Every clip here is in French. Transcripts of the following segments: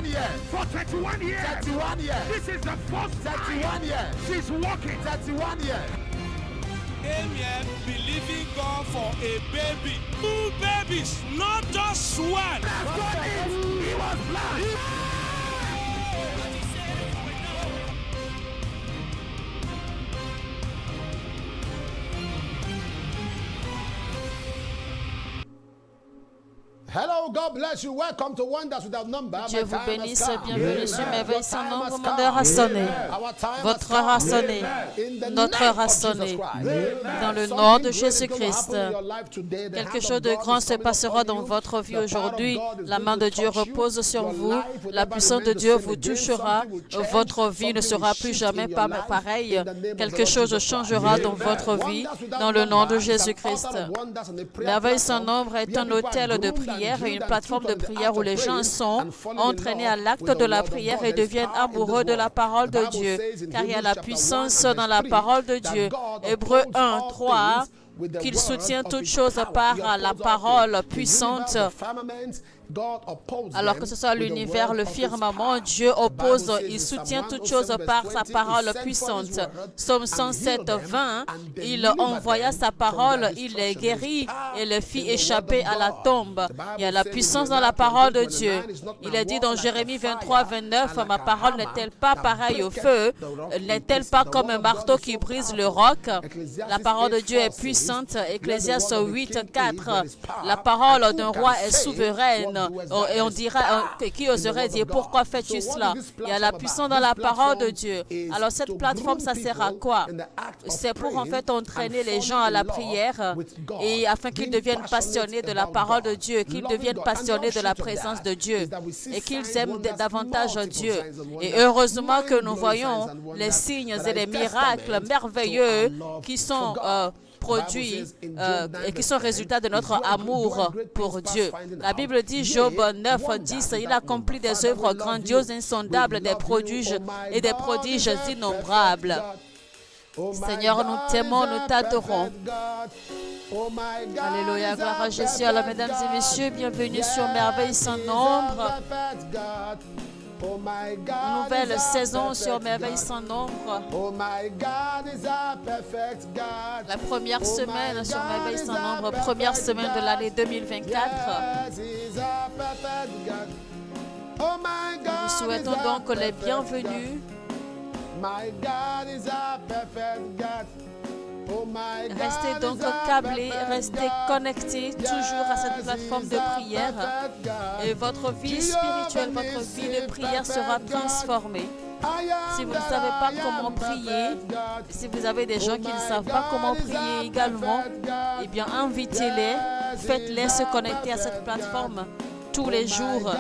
years. For 31 years. 31 years. This is the first 31 time years. she's walking. 31 years. Came here believing God for a baby. 2 babies, not just one. That's what it is. He was blind. Hello, God bless you. Welcome to Wonders Without Number. Dieu My vous time bénisse, has come. bienvenue sur Your Merveille sans time nombre. has Mon come. heure a sonné. Our time has Votre heure come. a sonné. In the Notre name heure a of sonné. Jesus Christ. Dans le Something nom de great is going to Jésus-Christ. happen in your life today. The Quelque hand chose of de God grand is se coming passera upon dans you. votre vie The power aujourd'hui. of God is La going main de to Dieu touch you. repose sur Your vous. life will La never puissance remain de the Dieu same vous again. touchera. Something will change. Votre vie ne Something sera will plus shift jamais in your life. pareille. In the name of Quelque Lord chose Jesus changera Christ. dans votre vie Wonders Without dans le nom de Number is an Jésus-Christ. altar of wonders and a prayer Merveille sans platform. nombre est un hôtel de prière et une plateforme de prière où les gens sont entraînés à l'acte de la prière et deviennent amoureux de la parole de Dieu, car il y a la puissance dans la parole de Dieu. Hébreux 1, 3, qu'il soutient toutes choses par la parole puissante. Alors que ce soit l'univers, le firmament, Dieu oppose, il soutient toutes choses par sa parole puissante. Psaume 107, 20, il envoya sa parole, il les guérit et les fit échapper à la tombe. Il y a la puissance dans la parole de Dieu. Il est dit dans Jérémie 23, 29, ma parole n'est-elle pas pareille au feu? N'est-elle pas comme un marteau qui brise le roc? La parole de Dieu est puissante. Ecclésiaste 8, 4, la parole d'un roi est souveraine. Et on dira, qui oserait dire, pourquoi fais-tu cela? Il y a la puissance dans la parole de Dieu. Alors cette plateforme, ça sert à quoi? C'est pour en fait entraîner les gens à la prière et afin qu'ils deviennent passionnés de la parole de Dieu, qu'ils deviennent passionnés de la présence de Dieu et qu'ils aiment davantage Dieu. Et heureusement que nous voyons les signes et les miracles merveilleux qui sont produits et qui sont résultats de notre amour pour Dieu. La Bible dit, Job 9, 10, il accomplit des œuvres grandioses, insondables, des prodiges et des prodiges innombrables. Seigneur, nous t'aimons, nous t'adorons. Alléluia, gloire à Jésus. Alors, mesdames et messieurs, bienvenue sur Merveille sans nombre. Une nouvelle saison sur Merveille sans nombre. La première semaine sur Merveille sans nombre, première semaine de l'année 2024. Nous souhaitons donc les bienvenus. Restez donc câblés, restez connectés toujours à cette plateforme de prière et votre vie spirituelle, votre vie de prière sera transformée. Si vous ne savez pas comment prier, si vous avez des gens qui ne savent pas comment prier également, eh bien invitez-les, faites-les se connecter à cette plateforme tous les jours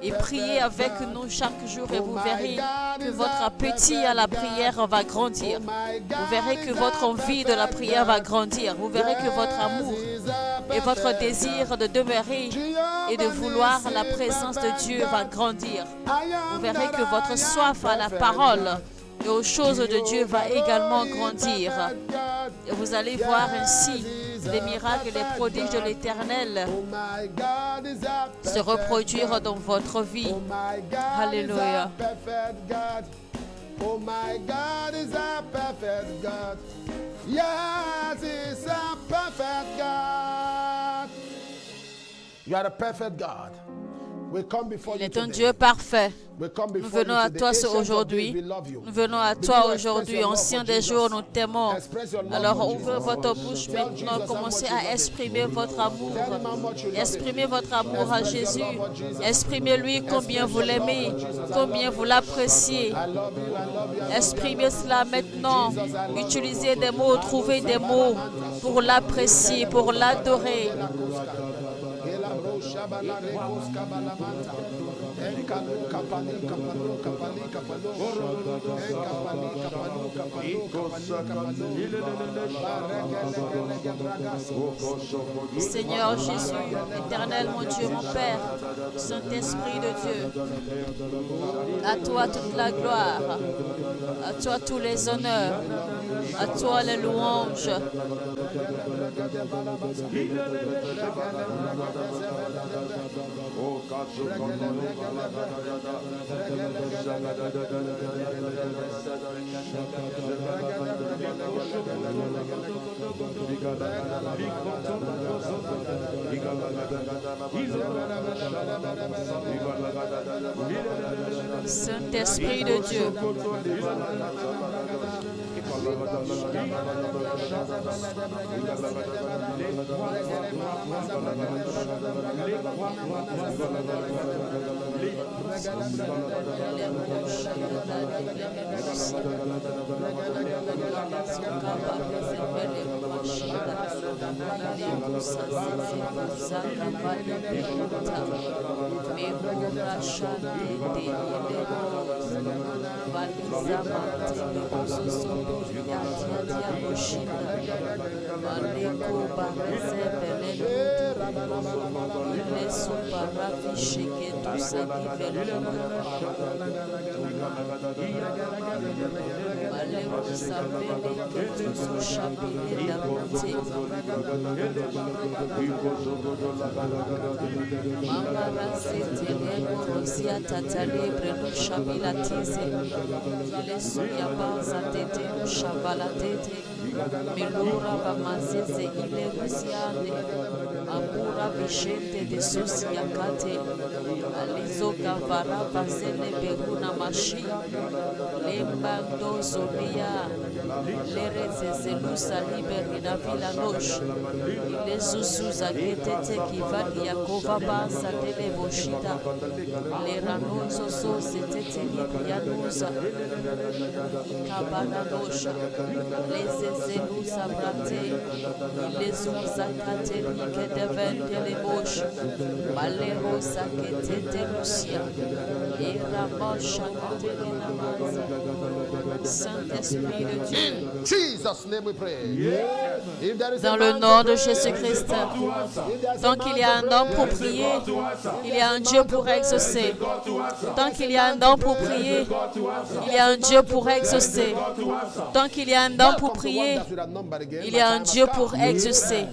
et priez avec nous chaque jour et vous verrez que votre appétit à la prière va grandir. Vous verrez que votre envie de la prière va grandir. Vous verrez que votre amour et votre désir de demeurer et de vouloir la présence de Dieu va grandir. Vous verrez que votre soif à la parole et aux choses de Dieu va également grandir. Et vous allez voir ainsi les miracles et les prodiges de l'Éternel se reproduire dans votre vie. Alléluia. Oh my God is a perfect God. Yes, he's a perfect God. You are a perfect God. We come before Il you est un today. Dieu parfait. We come Nous before venons you à today. toi Ancient of aujourd'hui. days, we love you. Nous venons à Begin toi to aujourd'hui, express your love ancien for des Jesus. jours, nous t'aimons. Express your love Alors for ouvrez Jesus. votre bouche Tell maintenant, Jesus how commencez much you à love exprimer votre amour. Tell him how much you love him. Exprimez votre amour à Express your Jésus. love for Jesus. Exprimez-lui combien vous l'aimez, combien vous l'appréciez. I love you, I love you, I love you. Exprimez cela maintenant. Utilisez des mots, trouvez des mots pour l'apprécier, pour l'adorer. Seigneur Jésus, éternel mon Dieu, mon Père, Saint-Esprit de Dieu, à toi toute la gloire, à toi tous les honneurs. À toi les louanges. Saint-Esprit de Dieu. Melura bamazize ile busiane Amura Vicente de Susiakate, Alizo Gavara Bazele Beruna Mashi, Lembando Zolia, Lereze Zelusa Liberina Villa Noche, Ilezuzuza Getete Kivali Yakova Baza Dele Boshida, Leranozo Sose Tete Yanuza, Kabana Nosha, Leze Zelusa Brate, Ilezuza Kate Devendele Bosh, Malerosa Ketete Lucia, Era Mosha Katerina Maza, Saint-Esprit de Dieu. In Jesus' name we pray. If there is Dans a le man nom to de pray, Jésus-Christ, if there's tant a qu'il man y a un to homme pray, pour prier, il y a un Dieu pour exaucer. Tant qu'il y a un homme pour prier, il y a un Dieu pour exaucer. Tant qu'il y a un homme pour prier, il y a un Dieu pour exaucer.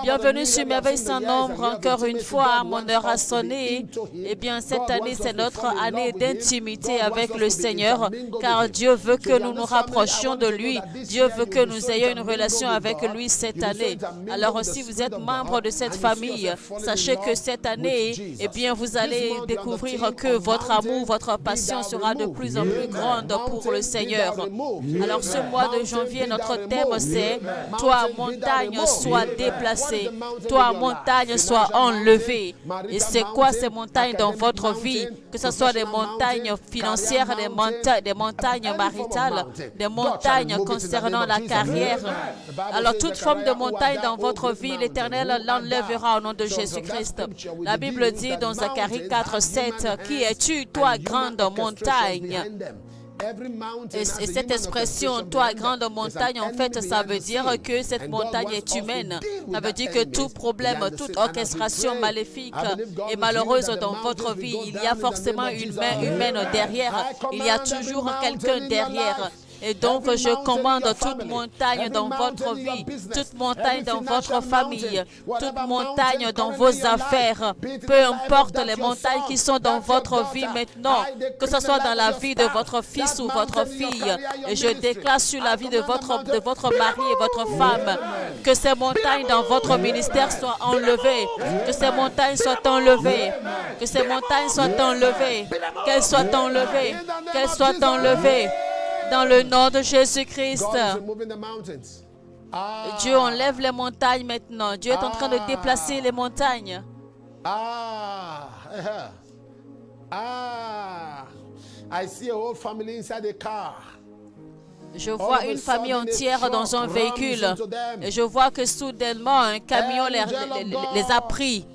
Bienvenue sur Merveille sans nombre encore une fois. Mon heure a sonné. Eh bien, cette année, c'est notre année d'intimité avec le Seigneur, car Dieu veut que nous nous rapprochions de lui. Dieu veut que nous ayons une relation avec lui cette année. Alors, si vous êtes membre de cette famille, sachez que cette année, eh bien, vous allez découvrir que votre amour, votre passion sera de plus en plus grande pour le Seigneur. Alors, ce mois de janvier, notre thème, c'est « Toi, montagne, sois déplacée. Toi, montagne, sois enlevée. » Et c'est quoi ces montagnes dans votre vie? Que ce soit des montagnes financières, des montagnes maritales, des montagnes concernant la carrière. Alors, toute forme de montagne dans votre vie, l'Éternel l'enlèvera au nom de Jésus-Christ. La Bible dit dans Zacharie 4:7, « Qui es-tu, toi, grande montagne ?» Et cette expression, toi, grande montagne, en fait, ça veut dire que cette montagne est humaine. Ça veut dire que tout problème, toute orchestration maléfique et malheureuse dans votre vie, il y a forcément une main humaine derrière. Il y a toujours quelqu'un derrière. Et donc, je commande toute montagne dans votre vie, toute montagne dans votre famille, toute montagne dans vos affaires, peu importe les montagnes qui sont dans votre vie maintenant, que ce soit dans la vie de votre fils ou votre fille. Et je déclare sur la vie de votre mari et votre femme, que ces montagnes dans votre ministère soient enlevées, que ces montagnes soient enlevées, que ces montagnes soient enlevées, qu'elles soient enlevées, qu'elles soient enlevées. Dans le nom de Jésus-Christ, Dieu enlève les montagnes maintenant. Dieu est en train de déplacer les montagnes. I see a whole family inside a car. Je vois une famille entière dans un véhicule. Et je vois que soudainement, un camion les a pris.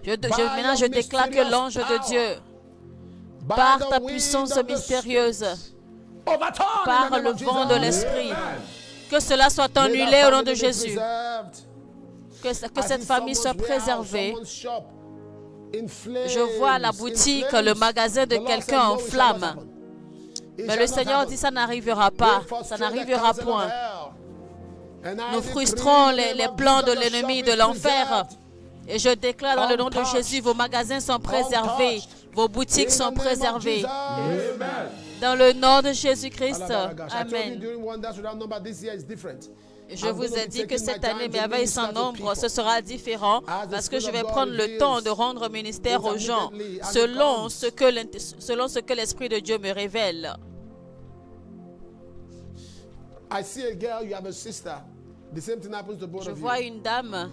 Maintenant, je déclare que l'ange de Dieu, par ta puissance mystérieuse, par le vent de l'Esprit, que cela soit annulé au nom de Jésus. Que cette famille soit préservée. Je vois la boutique, le magasin de quelqu'un en flammes. Mais le Seigneur dit, ça n'arrivera pas, ça n'arrivera point. Nous frustrons les plans de l'ennemi de l'enfer. Et je déclare dans le nom de Jésus, vos magasins sont préservés, vos boutiques sont préservées. Dans le nom de Jésus-Christ. Amen. Je vous ai dit que cette année, merveille sans nombre, ce sera différent parce que je vais prendre le temps de rendre ministère aux gens selon ce que l'Esprit de Dieu me révèle. Je vois une dame.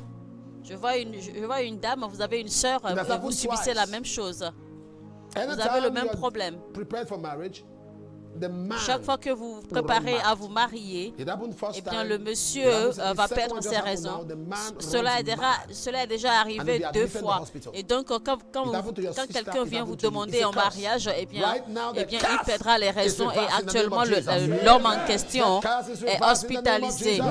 Je vois une dame, vous avez une sœur, vous subissez la même chose. Vous avez le même problème. Chaque fois que vous vous préparez à vous marier, eh bien, le monsieur va perdre ses raisons. Cela est déjà arrivé 2 fois. Et donc, quand quelqu'un vient vous demander en mariage, eh bien, il perdra les raisons. Et actuellement, l'homme en question est hospitalisé.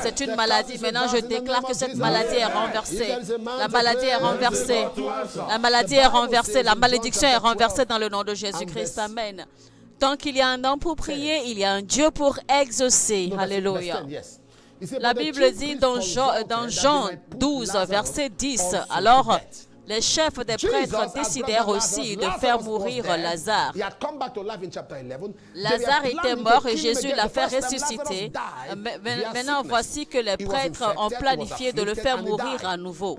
C'est une maladie. Maintenant, je déclare que cette maladie est renversée. La maladie est renversée. La maladie est renversée. La malédiction est renversée dans le nom de Jésus-Christ. Amen. Tant qu'il y a un homme pour prier, il y a un Dieu pour exaucer. Alléluia. La Bible dit dans Jean 12, verset 10, alors les chefs des prêtres décidèrent aussi de faire mourir Lazare. Lazare était mort et Jésus l'a fait ressusciter. Maintenant, voici que les prêtres ont planifié de le faire mourir à nouveau.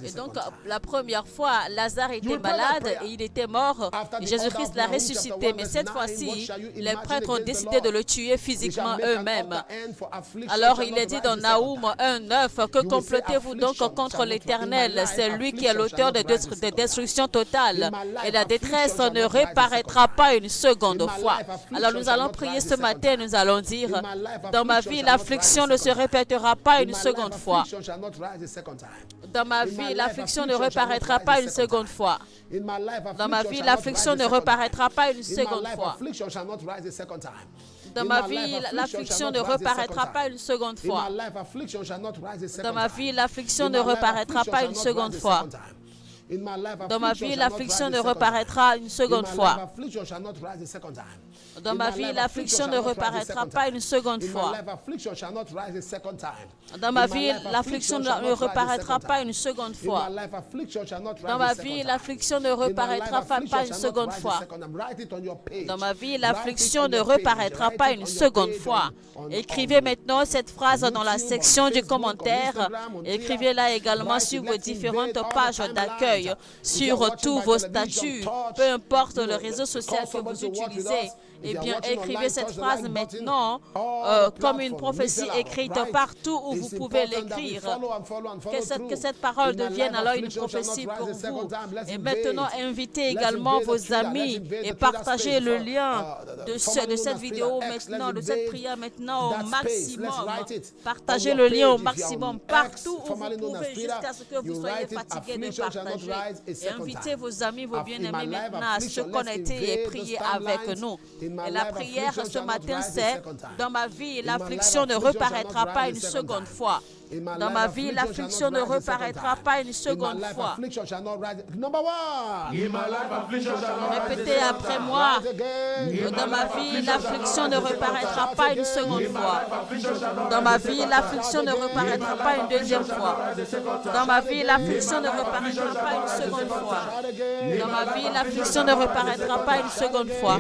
Et donc, la première fois, Lazare était malade et il était mort. Jésus-Christ l'a ressuscité. Mais cette fois-ci, les prêtres ont décidé de le tuer physiquement eux-mêmes. Alors, il est dit dans Naoum 1:9 que complotez-vous donc contre l'Éternel. C'est lui qui est l'auteur de destruction totale. Et la détresse ne reparaîtra pas une seconde fois. Alors, nous allons prier ce matin. Nous allons dire, dans ma vie, l'affliction ne se répétera pas une seconde fois. Dans ma vie, l'affliction ne reparaîtra pas une seconde fois. Dans ma vie, l'affliction ne reparaîtra pas une seconde fois. Dans ma vie, l'affliction ne reparaîtra pas une seconde fois. Dans ma vie, l'affliction ne reparaîtra pas une seconde fois. Dans ma vie, l'affliction ne reparaîtra une seconde fois. Dans ma vie, l'affliction ne reparaîtra pas une seconde fois. Dans ma vie, l'affliction ne reparaîtra pas une seconde fois. Dans ma vie, l'affliction ne reparaîtra pas une seconde fois. Dans ma vie, l'affliction ne reparaîtra pas une seconde fois. Écrivez maintenant cette phrase dans la section du commentaire. Écrivez-la également sur vos différentes pages d'accueil, sur tous vos statuts, peu importe le réseau social que vous utilisez. Eh bien, écrivez cette phrase maintenant comme une prophétie écrite partout où vous pouvez l'écrire. Que cette parole devienne alors une prophétie pour vous. Et maintenant, invitez également vos amis et partagez le lien de cette vidéo maintenant, de cette prière maintenant au maximum. Partagez le lien au maximum partout où vous pouvez jusqu'à ce que vous soyez fatigués de partager. Et invitez vos amis, vos bien-aimés maintenant à se connecter et prier avec nous. Et la prière ce matin, c'est « Dans ma vie, l'affliction ne reparaîtra pas une seconde fois. » Dans ma vie, l'affliction ne reparaîtra pas une seconde fois. Répétez après moi. Dans ma vie, l'affliction ne reparaîtra pas une seconde fois. Dans ma vie, l'affliction ne reparaîtra pas une deuxième fois. Dans ma vie, l'affliction ne reparaîtra pas une seconde fois. Dans ma vie, l'affliction ne reparaîtra pas une seconde fois.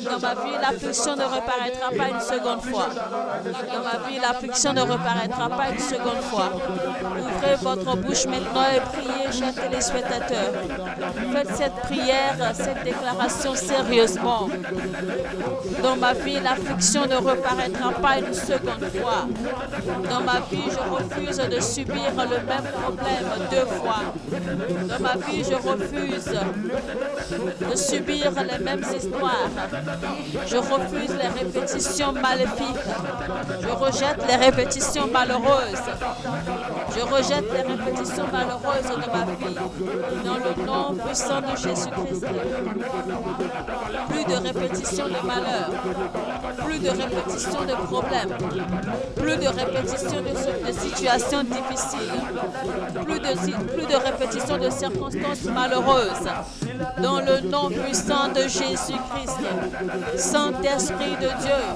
Dans ma vie, l'affliction ne reparaîtra pas une seconde fois. Dans ma vie, l'affliction ne reparaîtra pas une seconde fois. Ouvrez votre bouche maintenant et priez, chers téléspectateurs. Faites cette prière, cette déclaration sérieusement. Dans ma vie, l'affliction ne reparaîtra pas une seconde fois. Dans ma vie, je refuse de subir le même problème 2 fois. Dans ma vie, je refuse de subir les mêmes histoires. Je refuse les répétitions maléfiques. Je rejette les répétitions malheureuses. Je rejette les répétitions malheureuses de ma vie. Dans le nom puissant de Jésus-Christ. Plus de répétitions de malheur. Plus de répétitions de problèmes. Plus de répétitions de situations difficiles. Plus de répétitions de circonstances malheureuses. Dans le nom puissant de Jésus-Christ. Saint-Esprit de Dieu,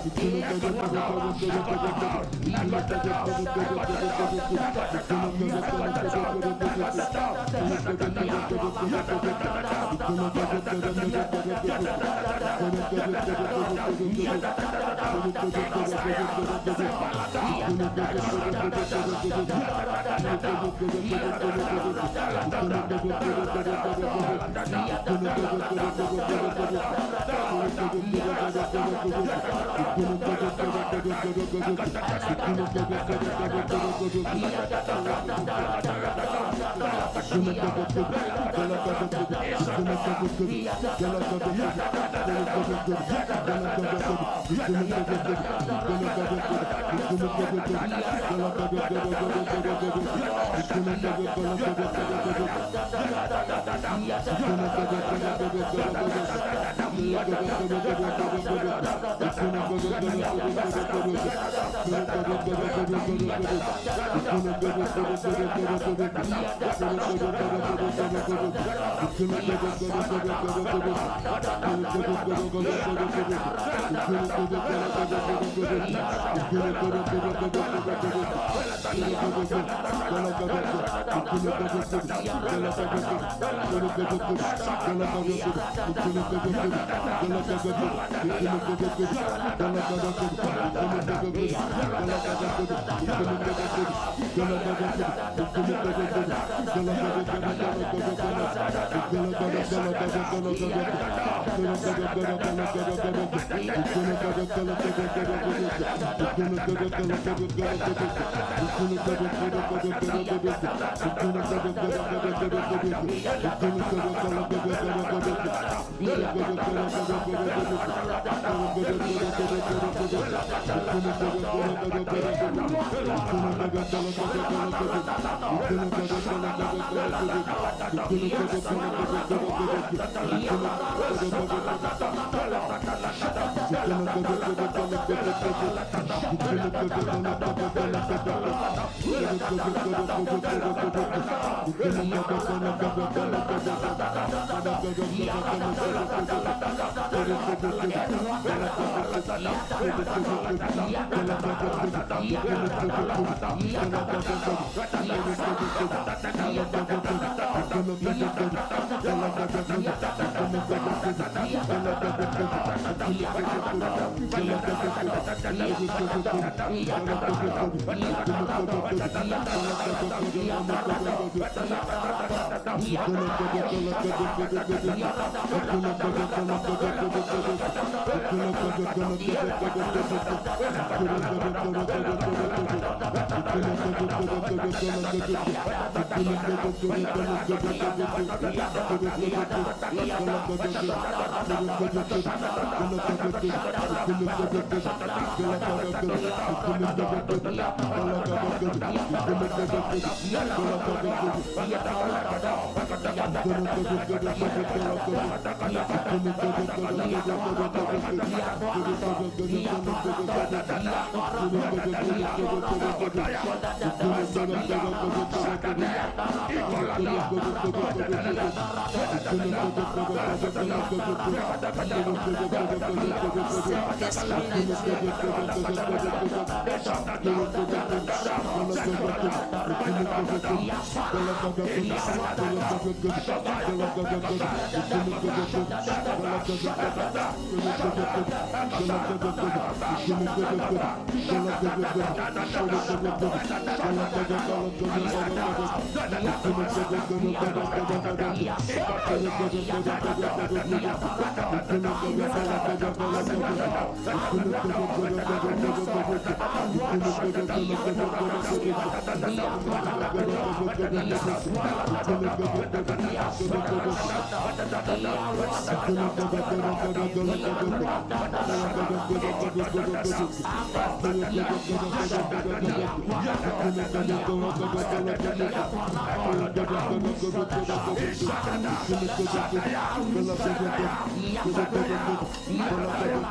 Saint-Esprit de Dieu,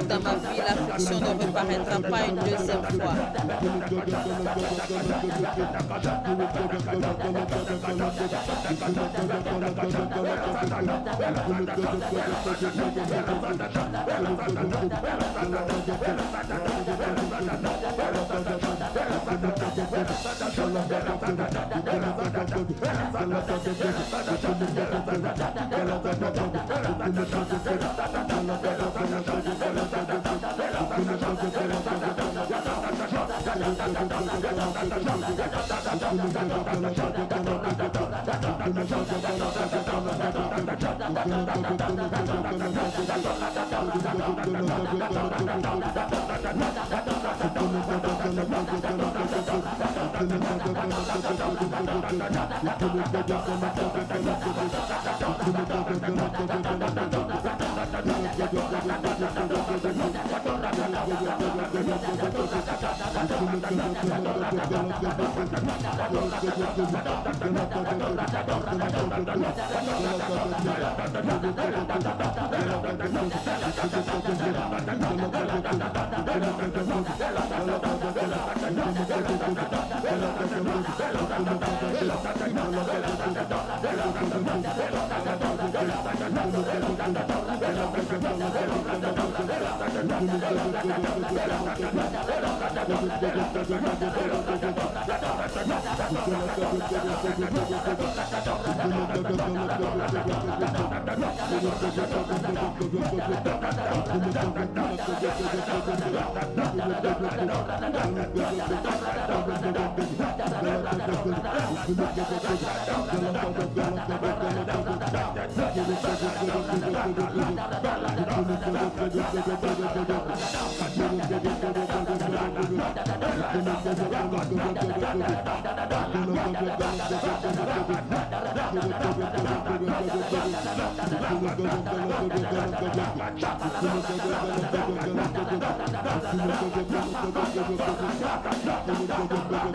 dans ma vie, l'affliction ne reparaîtra pas une deuxième fois.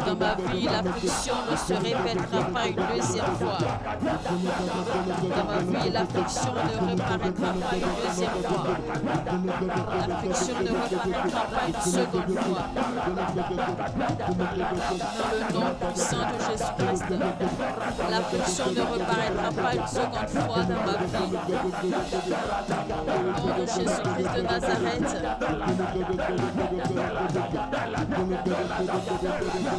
Dans ma vie, l'affliction ne se répétera pas une deuxième fois. Dans ma vie, l'affliction ne reparaîtra pas une deuxième fois. L'affliction ne reparaîtra pas une seconde fois. Dans le nom puissant de Jésus-Christ, l'affliction ne reparaîtra pas une seconde fois dans ma vie. Au nom de Jésus-Christ de Nazareth,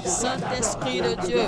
Saint-Esprit de Dieu,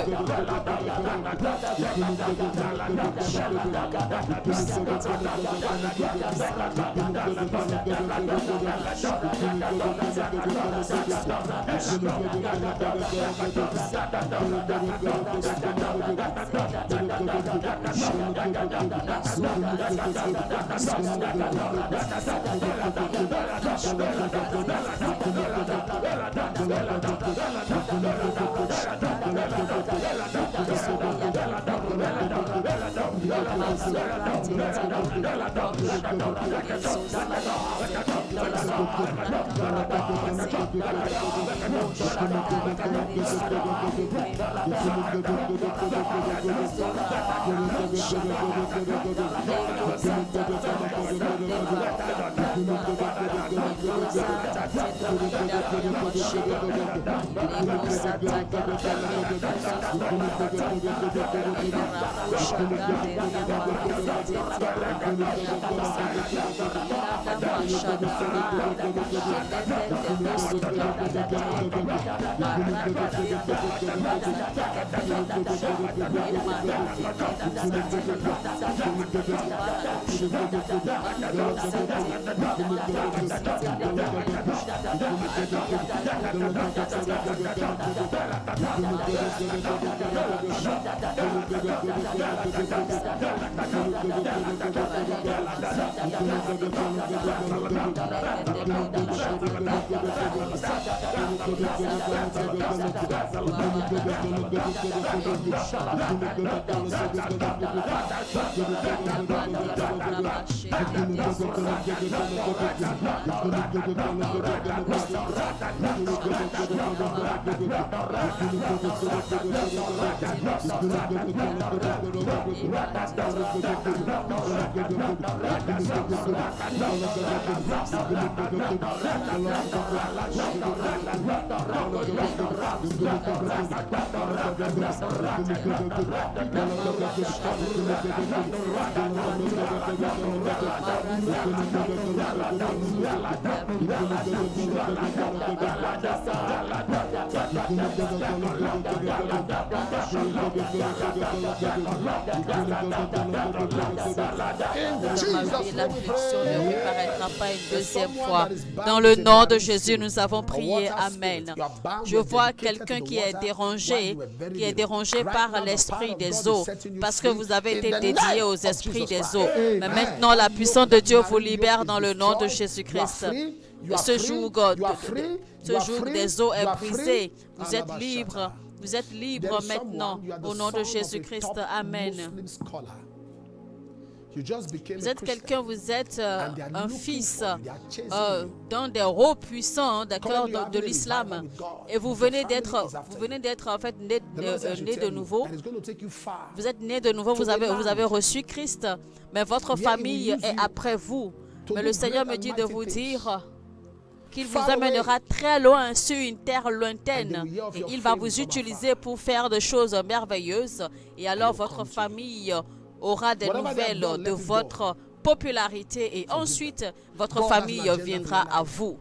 L'affliction ne reparaîtra pas une deuxième fois. Dans le nom de Jésus, nous avons prié. Amen. Je vois quelqu'un qui est dérangé par l'esprit des eaux, parce que vous avez été dédié aux esprits des eaux. Mais maintenant, la puissance de Dieu vous libère dans le nom de Jésus-Christ. Ce joug des eaux est brisé. Vous êtes libre. Vous êtes libre maintenant. Au nom de Jésus-Christ. Amen. Vous êtes quelqu'un, vous êtes un fils d'un des rôles puissants, d'accord, de l'islam, et vous venez d'être en fait né de nouveau. Vous êtes né de nouveau, vous avez reçu Christ, mais votre famille est après vous. Mais le Seigneur me dit de vous dire qu'il vous amènera très loin sur une terre lointaine et il va vous utiliser pour faire des choses merveilleuses, et alors votre famille aura des nouvelles de votre popularité et ensuite votre famille viendra à vous.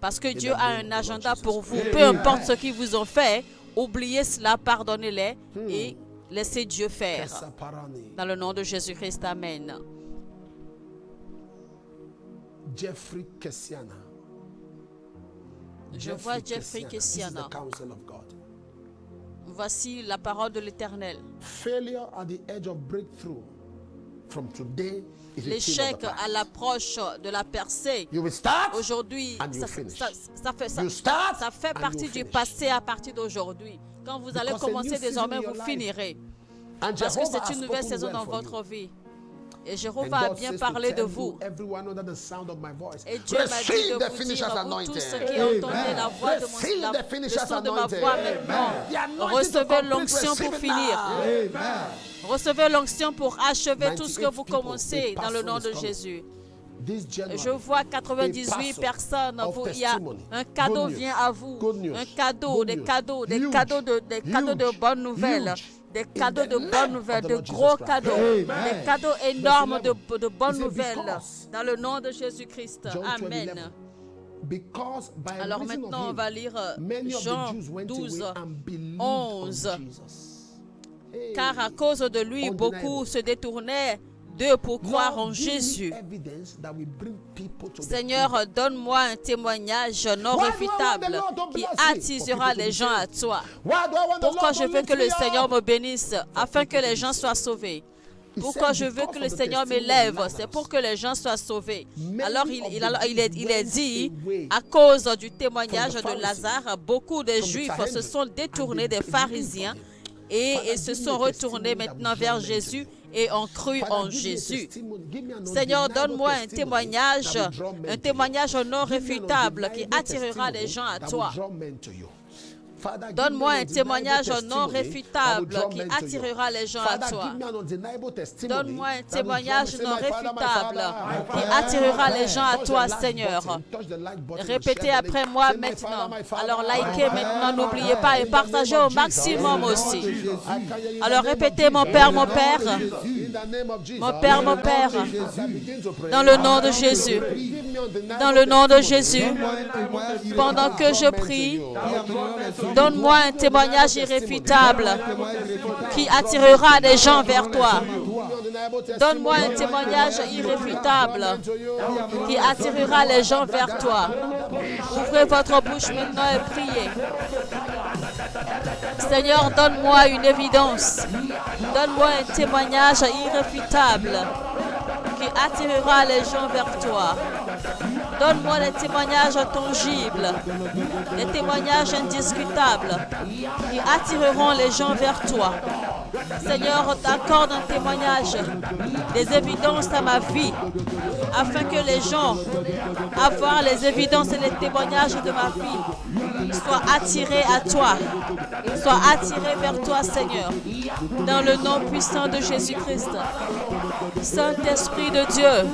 Parce que Dieu a un agenda pour vous. Peu importe ce qu'ils vous ont fait, oubliez cela, pardonnez-les et laissez Dieu faire. Dans le nom de Jésus-Christ, Amen. Jeffrey Kessiana. Je vois Jeffrey Kessiana. Voici la parole de l'Éternel. L'échec à l'approche de la percée, aujourd'hui, ça fait partie du passé à partir d'aujourd'hui. Quand vous allez commencer désormais, vous finirez. Parce que c'est une nouvelle saison dans votre vie. Et Jéhovah a bien parlé de vous. Et Dieu m'a dit de vous dire, vous tous ceux qui entendez la voix de le son de ma voix maintenant, recevez l'onction pour finir. Recevez l'onction pour achever tout ce que vous commencez dans le nom de Jésus. Je vois 98 personnes. Il y a un cadeau vient à vous. Un cadeau, des cadeaux de bonnes nouvelles. Des cadeaux de bonnes nouvelles, de gros cadeaux, des cadeaux énormes de bonnes nouvelles, dans le nom de Jésus-Christ. Amen. Alors maintenant, on va lire Jean 12, 11. Car à cause de lui, beaucoup se détournaient d'eux pour croire en Jésus. Seigneur, donne-moi un témoignage non réfutable qui attisera les gens à toi. Pourquoi je veux que le Seigneur me bénisse afin que les gens soient sauvés? Pourquoi je veux que le Seigneur m'élève? C'est pour que les gens soient sauvés. Alors il est dit, à cause du témoignage de Lazare, beaucoup de Juifs se sont détournés des pharisiens et se sont retournés maintenant vers Jésus et ont cru en Jésus. Seigneur, donne-moi un témoignage non réfutable qui attirera les gens à toi. Donne-moi un témoignage non réfutable qui attirera les gens à toi. Donne-moi un témoignage non réfutable qui attirera les gens à toi, Seigneur. Répétez après moi maintenant. Alors likez maintenant, n'oubliez pas et partagez au maximum aussi. Alors répétez mon Père, mon Père. Mon Père, mon Père. Dans le nom de Jésus. Dans le nom de Jésus. Pendant que je prie, donne-moi un témoignage irréfutable qui attirera des gens vers toi. Donne-moi un témoignage irréfutable qui attirera les gens vers toi. Ouvrez votre bouche maintenant et priez. Seigneur, donne-moi une évidence. Donne-moi un témoignage irréfutable qui attirera les gens vers toi. Donne-moi des témoignages tangibles, des témoignages indiscutables qui attireront les gens vers toi. Seigneur, accorde un témoignage, des évidences à ma vie, afin que les gens, à voir les évidences et les témoignages de ma vie, soient attirés à toi, soient attirés vers toi, Seigneur, dans le nom puissant de Jésus-Christ. Saint-Esprit de Dieu,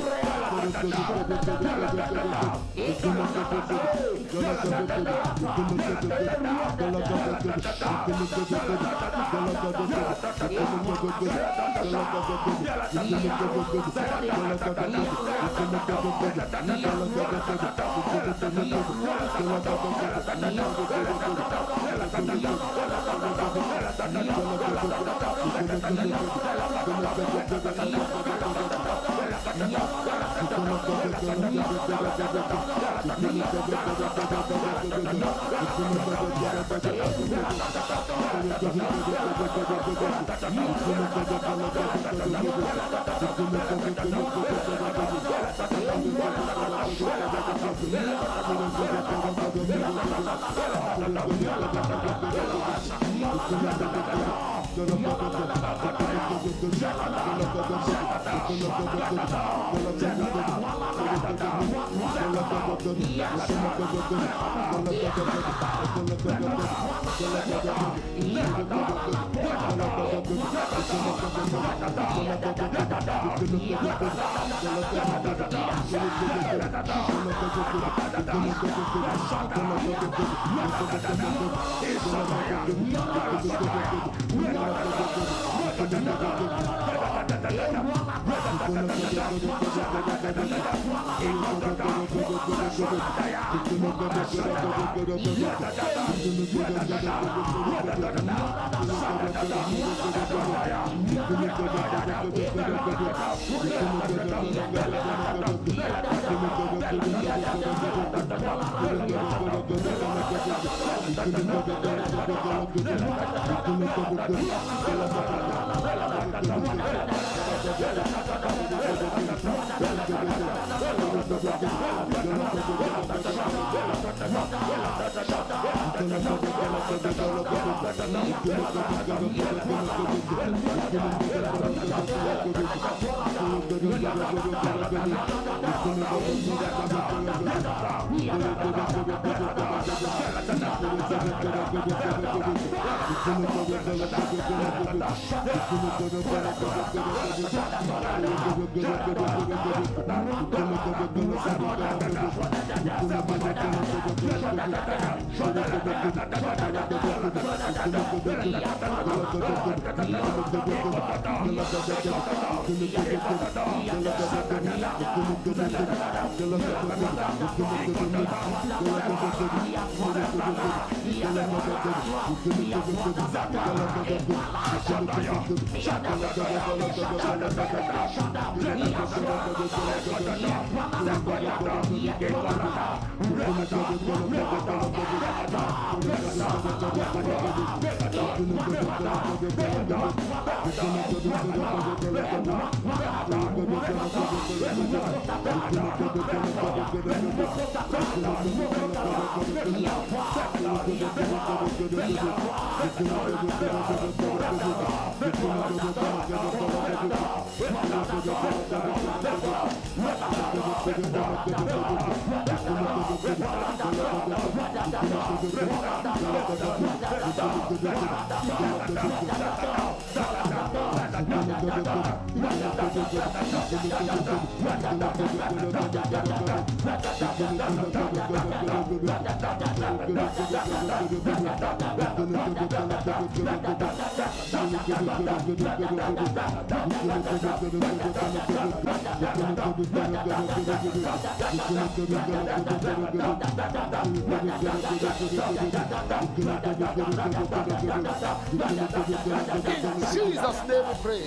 Jesus' name we pray.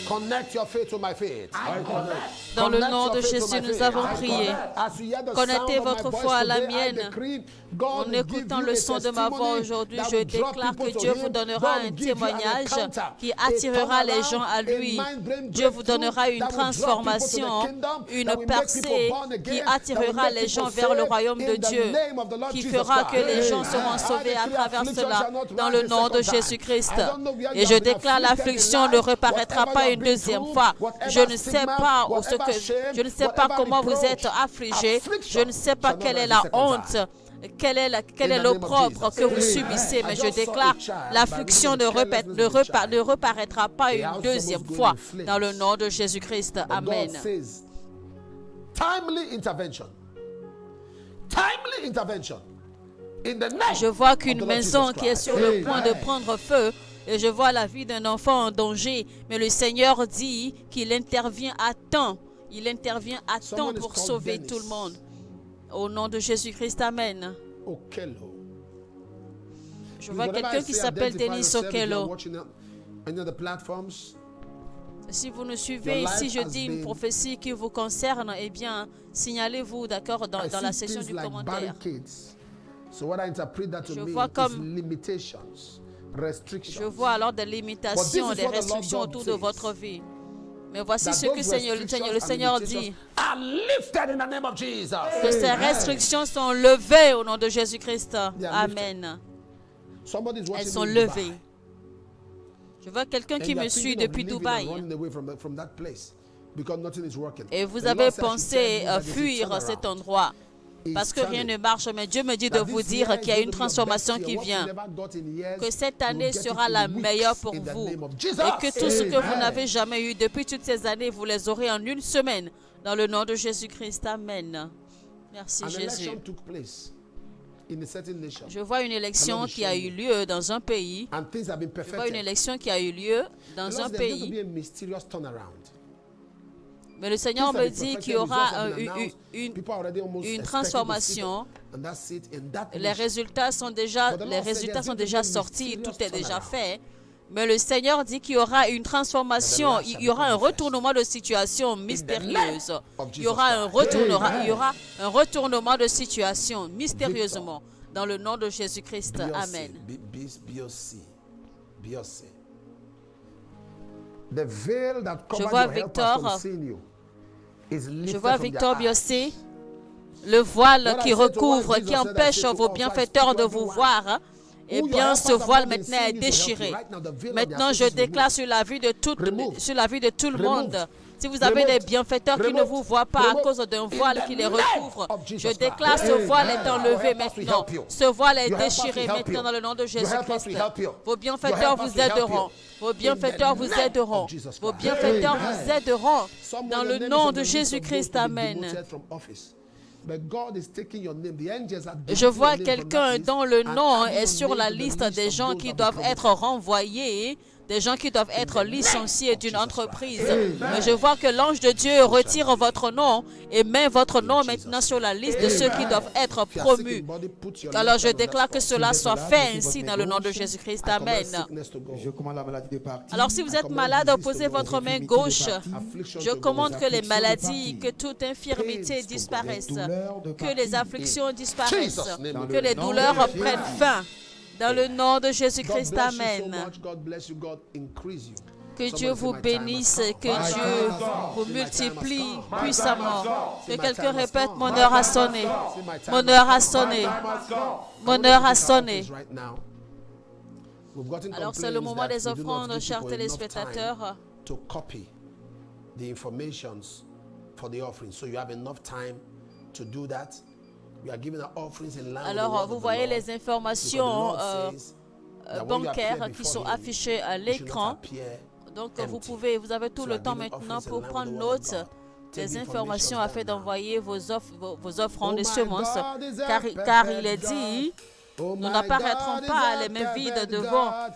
Connect your faith to my faith. Dans le nom de Jésus, nous avons prié. Connectez votre foi à la mienne. En écoutant le son de ma voix aujourd'hui, je déclare que Dieu vous donnera un témoignage qui attirera les gens à lui. Dieu vous donnera une transformation, une percée qui attirera les gens vers le royaume de Dieu, qui fera que les gens seront sauvés à travers cela, dans le nom de Jésus-Christ. Et je déclare l'affliction ne reparaîtra pas une deuxième fois. Je ne sais pas je ne sais pas comment vous êtes affligés. Je ne sais pas quelle est la honte, quel est l'opprobre que vous subissez, mais je déclare l'affliction ne reparaîtra pas une deuxième fois dans le nom de Jésus-Christ. Amen. Timely intervention. Timely intervention. Je vois qu'une maison qui est sur le point de prendre feu, et je vois la vie d'un enfant en danger, mais le Seigneur dit qu'il intervient à temps. Il intervient à temps pour sauver tout le monde. Au nom de Jésus-Christ, amen. Je vois quelqu'un qui s'appelle Denis Okello. Si vous nous suivez, si je dis une prophétie qui vous concerne, eh bien, signalez-vous, d'accord, dans la section du commentaire. Je vois alors des limitations, des restrictions autour de votre vie. Mais voici ce que le Seigneur dit. Que ces restrictions sont levées au nom de Jésus-Christ. Amen. Elles sont levées. Je vois quelqu'un qui me suit depuis Dubaï. Et vous avez pensé fuir cet endroit parce que rien ne marche, mais Dieu me dit de vous dire qu'il y a une transformation qui vient, que cette année sera la meilleure pour vous et que tout ce que vous n'avez jamais eu depuis toutes ces années, vous les aurez en une semaine dans le nom de Jésus-Christ. Amen. Merci Jésus. Je vois une élection qui a eu lieu dans un pays. Je vois une élection qui a eu lieu dans un pays. Mais le Seigneur me dit qu'il y aura une transformation. Les résultats sont déjà sortis, tout est déjà fait. Mais le Seigneur dit qu'il y aura une transformation, il y aura un retournement de situation mystérieuse. Il y aura un retournement de situation mystérieusement dans le nom de Jésus-Christ. Amen. Je vois Victor Biosé, le voile qui recouvre, qui empêche vos bienfaiteurs de vous voir. Eh bien, ce voile maintenant est déchiré. Maintenant, je déclare sur la vie de tout le monde. Si vous avez des bienfaiteurs qui ne vous voient pas à cause d'un voile qui les recouvre, je déclare ce voile est enlevé maintenant. Ce voile est déchiré maintenant dans le nom de Jésus-Christ. Vos bienfaiteurs vous aideront. Vos bienfaiteurs vous aideront. Vos bienfaiteurs vous aideront dans le nom de Jésus-Christ. Amen. Je vois quelqu'un dont le nom est sur la liste des gens qui doivent être renvoyés, des gens qui doivent être licenciés d'une entreprise. Mais je vois que l'ange de Dieu retire votre nom et met votre nom maintenant sur la liste de ceux qui doivent être promus. Alors je déclare que cela soit fait ainsi dans le nom de Jésus-Christ. Amen. Alors si vous êtes malade, posez votre main gauche. Je commande que les maladies, que toute infirmité disparaisse, que les afflictions disparaissent, que les douleurs prennent fin. Dans le nom de Jésus-Christ, amen. Que Dieu vous bénisse, que Dieu vous multiplie puissamment. Que quelqu'un répète, mon heure a sonné. Mon heure a sonné. Mon heure a sonné. Alors c'est le moment des offrandes, chers téléspectateurs. for the offering. So you have enough time to do that. We are giving our offerings in line with the Alors, word vous of the voyez Lord. les informations Says that when you bancaires appear qui before sont him, affichées à you should not l'écran. appear Donc, empty. vous avez tout So le we are temps giving maintenant offerings in pour line prendre with the word of note God. Take des the informations informations afin down now. d'envoyer vos offrandes de Oh my semences. God is a Car il est perfect dit, God. Oh nous my n'apparaîtrons God is pas a les mains vides perfect devant God.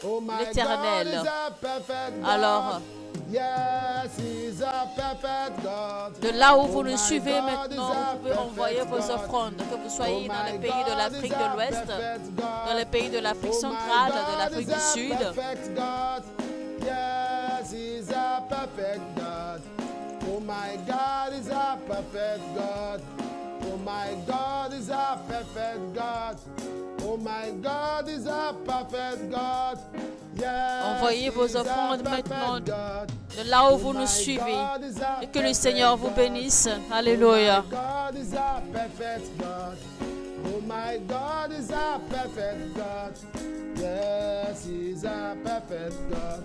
Oh my l'Éternel. God is a perfect God. Alors, yes, he's a perfect God. de là où vous Oh nous my suivez God maintenant, is a vous pouvez envoyer perfect vos God. offrandes, que vous Oh soyez dans my les pays de God l'Afrique is de a l'Ouest, perfect God. dans les pays de l'Afrique Oh my centrale, de God l'Afrique is du a Sud. perfect God. Yes, he's a perfect God. Oh my God is a perfect God. Oh my God is a perfect God. Oh my God is a perfect God. Yes, Envoyez vos he's a offrandes perfect maintenant God. de là où Oh vous nous my suivez. God is a Et que le perfect Seigneur vous God. bénisse. Oh Alléluia. my God is a perfect God. Oh my God is a perfect God. Yes, he's a perfect God.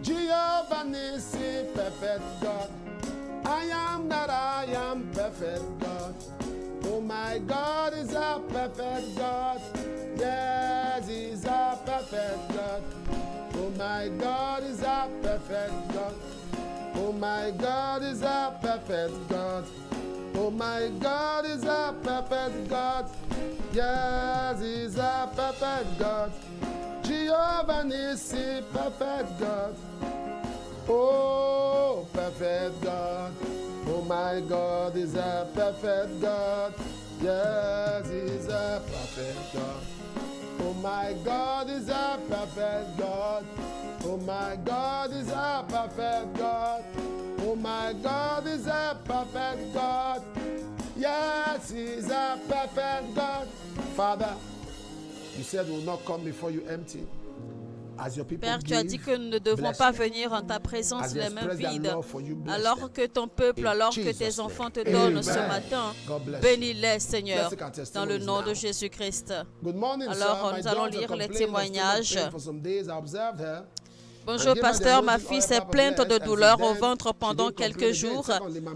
Jehovah Nissi, perfect God. I am that I am, perfect God. Oh my God is a perfect God. Yes, he's a perfect God. Oh my God is a perfect God. Oh my God is a perfect God. Oh my God is a perfect God. Yes, he's a perfect God. Jehovah Nissi, perfect God. Oh, perfect God. Oh my God is a perfect God. Yes, he's a perfect God. Oh my God is a perfect God. Oh my God is a perfect God. Oh my God is a perfect God. Yes, he's a perfect God. Father, you said we will not come before you empty. As your people Père, tu as dit give, que nous ne devons bless pas them. venir en ta présence As they les mains express their vides. love for you, bless Alors them. que ton peuple, In alors que Jesus' tes name. enfants te donnent ce Amen. matin, God bless bénis-les, Seigneur, Let's look at dans le testimonies nom de now. Jésus-Christ. Good morning, Alors, sir. My nous allons daughter lire les complained of témoignages. stomach pain for some days. I observed her. Bonjour pasteur, ma fille s'est plainte de douleurs au ventre pendant quelques jours.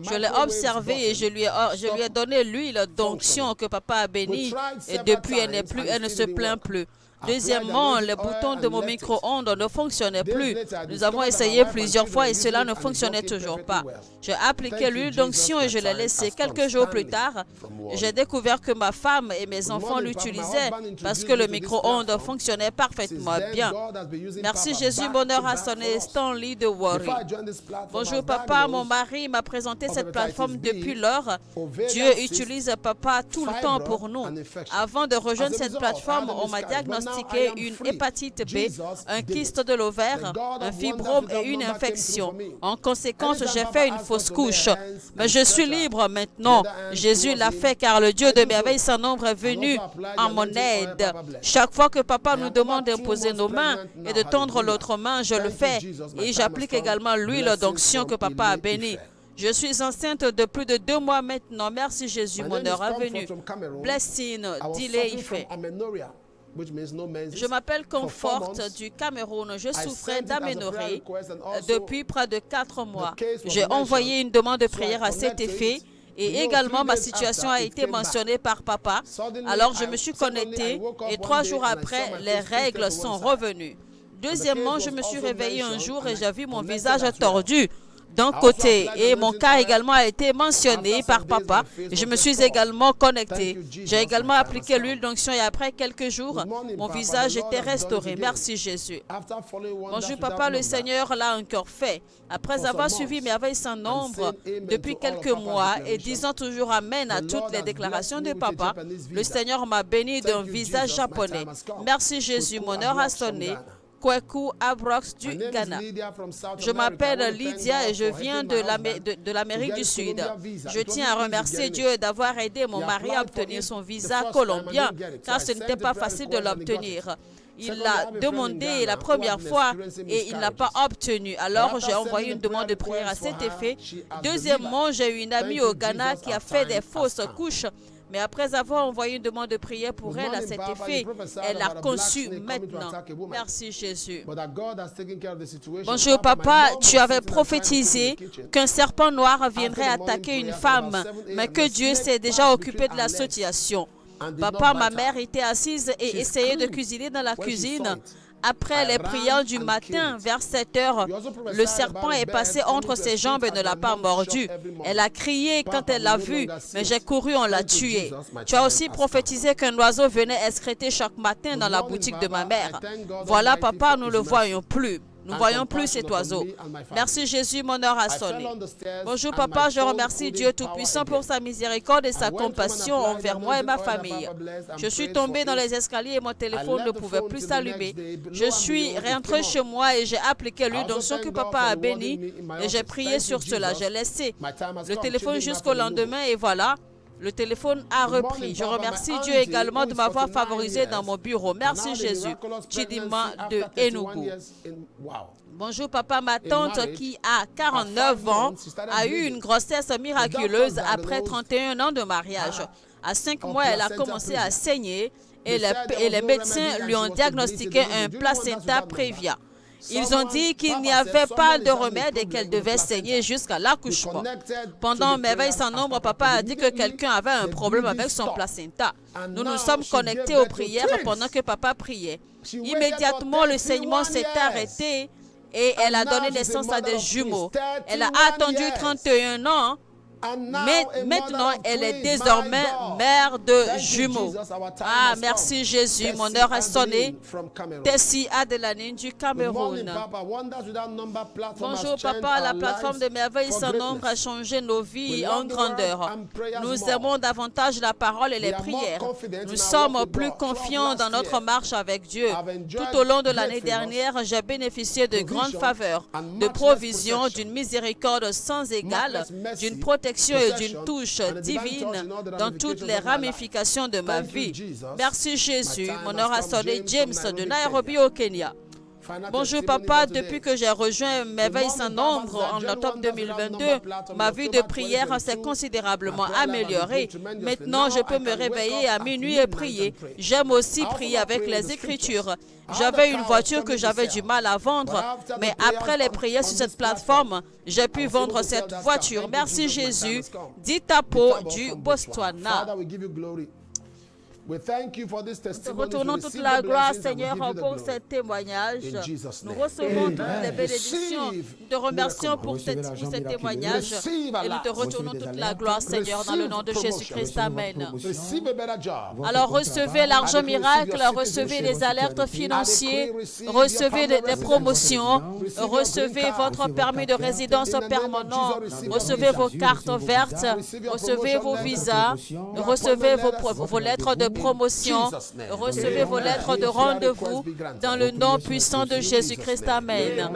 Je l'ai observée et je lui ai donné l'huile d'onction que papa a bénie et depuis elle ne se plaint plus. Deuxièmement, les boutons de mon micro-ondes ne fonctionnaient plus. Nous avons essayé plusieurs fois et cela ne fonctionnait toujours pas. J'ai appliqué l'huile d'onction et je l'ai laissé. Quelques jours plus tard, j'ai découvert que ma femme et mes enfants l'utilisaient parce que le micro-ondes fonctionnait parfaitement bien. Merci Jésus, mon heure a sonné. Stanley de Worry. Bonjour papa, mon mari m'a présenté cette plateforme depuis lors. Dieu utilise papa tout le temps pour nous. Avant de rejoindre cette plateforme, on m'a diagnostiqué une hépatite B, un kyste de l'ovaire, un fibrome et une infection. En conséquence, j'ai fait une fausse couche. Mais je suis libre maintenant. Jésus l'a fait car le Dieu de merveille sans nombre est venu en mon aide. Chaque fois que papa nous demande d'imposer nos mains et de tendre l'autre main, je le fais. Et j'applique également l'huile d'onction que papa a bénie. Je suis enceinte de plus de 2 mois maintenant. Merci Jésus, mon heure est venue. Blessing, Delay Ife. Je m'appelle Comfort du Cameroun. Je souffrais d'aménorrhée depuis près de 4 mois. J'ai envoyé une demande de prière à cet effet et également ma situation a été mentionnée par papa. Alors je me suis connectée et 3 jours après, les règles sont revenues. Deuxièmement, je me suis réveillée un jour et j'ai vu mon visage tordu d'un côté et mon cas également a été mentionné par papa. Je me suis également connectée. J'ai également appliqué l'huile d'onction et après quelques jours, mon visage était restauré. Merci Jésus. Bonjour papa, le Seigneur l'a encore fait. Après avoir suivi merveilles sans nombre depuis quelques mois et disant toujours amen à toutes les déclarations de papa, le Seigneur m'a béni d'un visage japonais. Merci Jésus, mon heure a sonné. Kweku Abrox du Ghana. Je m'appelle Lydia et je viens de l'Amérique du Sud. Je tiens à remercier Dieu d'avoir aidé mon mari à obtenir son visa colombien, car ce n'était pas facile de l'obtenir. Il l'a demandé la première fois et il n'a pas obtenu. Alors j'ai envoyé une demande de prière à cet effet. Deuxièmement, j'ai eu une amie au Ghana qui a fait des fausses couches, Mais après avoir envoyé une demande de prière pour elle à cet effet, elle a conçu maintenant. Merci Jésus. Bonjour papa, tu avais prophétisé qu'un serpent noir viendrait attaquer une femme, mais que Dieu s'est déjà occupé de la situation. Papa, ma mère était assise et essayait de cuisiner dans la cuisine. Après les prières du matin, vers 7 heures, le serpent est passé entre ses jambes et ne l'a pas mordu. Elle a crié quand elle l'a vu, mais j'ai couru, on l'a tué. Tu as aussi prophétisé qu'un oiseau venait excréter chaque matin dans la boutique de ma mère. Voilà, papa, nous ne le voyons plus. Nous ne voyons plus cet oiseau. Merci Jésus, mon heure a sonné. Bonjour papa, je remercie Dieu Tout-Puissant pour sa miséricorde et sa compassion envers moi et ma famille. Je suis tombé dans les escaliers et mon téléphone ne pouvait plus s'allumer. Je suis rentré chez moi et j'ai appliqué l'huile d'onction que papa a béni et j'ai prié sur cela. J'ai laissé le téléphone jusqu'au lendemain et voilà. Le téléphone a repris. Je remercie Dieu également de m'avoir favorisé dans mon bureau. Merci Jésus. Chidima de Enugu. Bonjour papa, ma tante qui a 49 ans a eu une grossesse miraculeuse après 31 ans de mariage. À 5 mois, elle a commencé à saigner et les médecins lui ont diagnostiqué un placenta prévia. Ils ont dit qu'il n'y avait pas de remède et qu'elle devait saigner jusqu'à l'accouchement. Pendant mes veilles sans nombre, papa a dit que quelqu'un avait un problème avec son placenta. Nous nous sommes connectés aux prières pendant que papa priait. Immédiatement, le saignement s'est arrêté et elle a donné naissance à des jumeaux. Elle a attendu 31 ans. Mais maintenant, elle est désormais mère de jumeaux. Ah, merci Jésus. Mon heure est sonnée. Tessie Adelanine du Cameroun. Bonjour papa, la plateforme de merveilles sans nombre a changé nos vies en grandeur. Nous aimons davantage la parole et les prières. Nous sommes plus confiants dans notre marche avec Dieu. Tout au long de l'année dernière, j'ai bénéficié de grandes faveurs, de provisions, d'une miséricorde sans égale, d'une protection et d'une touche divine dans toutes les ramifications de ma vie. Merci Jésus. Mon heure a sonné. James de Nairobi au Kenya. Bonjour papa, depuis que j'ai rejoint Merveilles sans nombre en octobre 2022, ma vie de prière s'est considérablement améliorée. Maintenant, je peux me réveiller à minuit et prier. J'aime aussi prier avec les Écritures. J'avais une voiture que j'avais du mal à vendre, mais après les prières sur cette plateforme, j'ai pu vendre cette voiture. Merci Jésus. Ditapo du Botswana. Nous retournons toute la gloire, Seigneur, pour ce témoignage. Nous recevons toutes les bénédictions. Nous te remercions pour ce témoignage. Et nous te retournons toute la gloire, Seigneur, dans le nom de Jésus-Christ. Amen. Alors, recevez l'argent miracle, recevez les alertes financières, recevez des promotions, recevez votre permis de résidence permanent, recevez vos cartes vertes, recevez vos visas, recevez vos lettres de promotion, recevez vos lettres de rendez-vous dans le nom puissant de Jésus-Christ. Amen.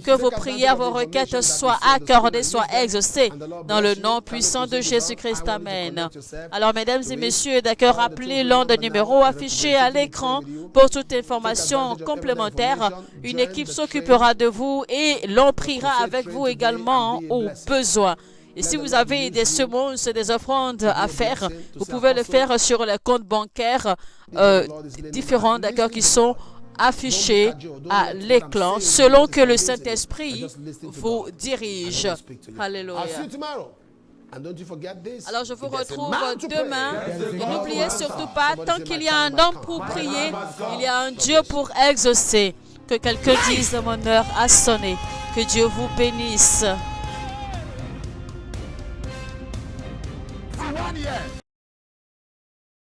Que vos prières, vos requêtes soient accordées, soient exaucées dans le nom puissant de Jésus-Christ. Amen. Alors, mesdames et messieurs, d'accord, rappelez l'un des numéros affichés à l'écran pour toute information complémentaire. Une équipe s'occupera de vous et l'on priera avec vous également au besoin. Et si vous avez des semences, des offrandes à faire, vous pouvez le faire sur les comptes bancaires différents, d'accord, qui sont affichés à l'écran, selon que le Saint-Esprit vous dirige. Alléluia. Alors je vous retrouve demain. Et n'oubliez surtout pas, tant qu'il y a un homme pour prier, il y a un Dieu pour exaucer. Que quelqu'un dise, mon heure a sonné. Que Dieu vous bénisse.